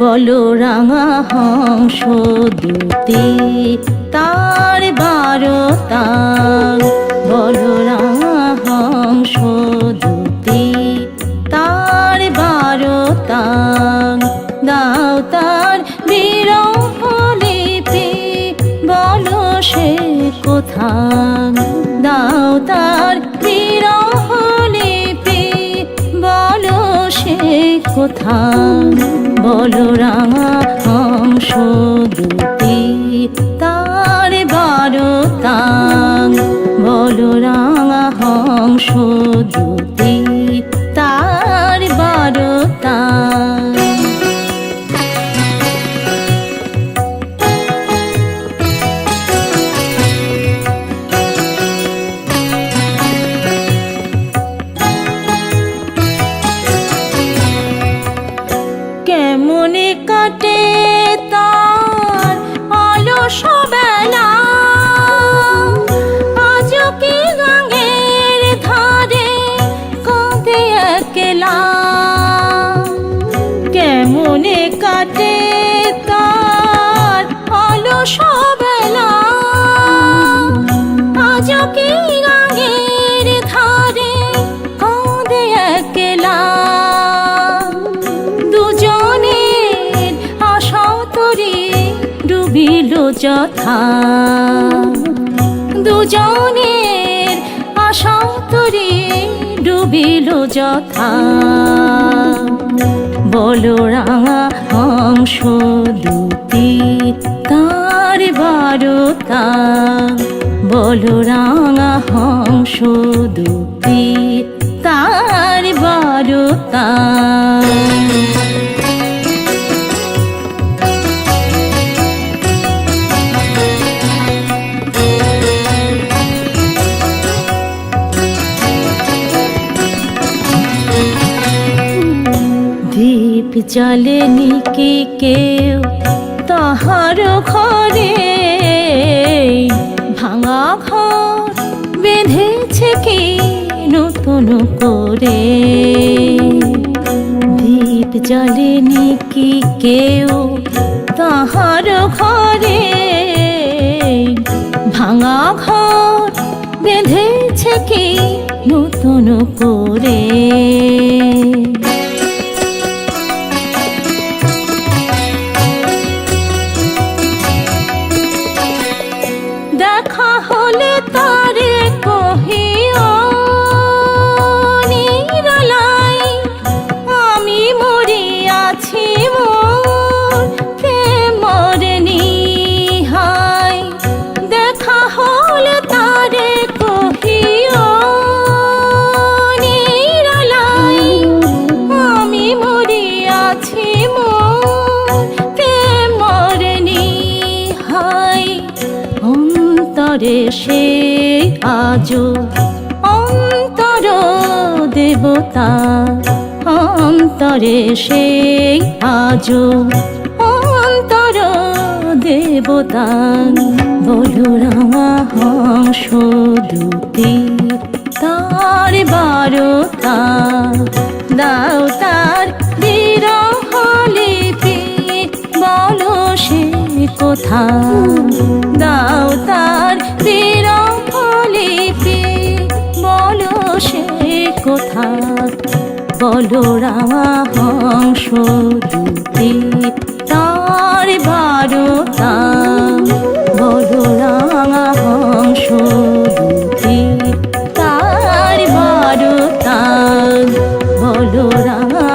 বলো রাঙা হংস দুটি তার 12 তাল। বলো রাঙা হংস দুটি তার 12 তাল। দাও তার বিরহ লিপি বলো সে কোথায়। দাও তার বিরহ লিপি বলো সে কোথায়। বলো রাঙা হংস দুটি তার 12 তাল। বলো রাঙা হংস দুটি তার 12 তাল। কেমনে কাটে তার অলস বেলা, আজও কি গাঙের ধারে কাঁদে একলা। কেমনে কাটে তার অলস বেলা, আজও কি গাঙের ধারে কাঁদে একলা। ডুবিল যথা দুজনের আশা তরে ডুবিল যথা। বলো রাঙা হংস দুটি তার 12 তাল। বলো রাঙা হংস দুটি তার 12 তাল। দীপ জ্বালেনি কি কেউ তাহার ঘরে, ভাঙা ঘর বেঁধেছে কি নতুন করে। দীপ জ্বালেনি কি কেউ তাহার ঘরে, ভাঙা ঘর বেঁধেছে কি নতুন করে। দেখা হলে তারে কহিও নিরালাই, আমি মরিয়াছি মোর প্রেম মরেনি হায়। দেখা হলে তারে কহিও নিরালাই, আমি মরিয়াছি মোর প্রেম মরেনি হায়। অন্তরে সে আজো অন্তর দেবতা, অন্তরে সে আজো অন্তর দেবতা। বলো রাঙা হংস দুটি তার 12 তাল। দাও তার বিরহ লিপি বলো সে কোথায়। দাও তার বিরহ লিপি বলো সে কোথায়। বলো রাঙা হংস দুটি তার 12 তাল। বলো রাঙা হংস দুটি তার 12 তাল। বলো রাঙা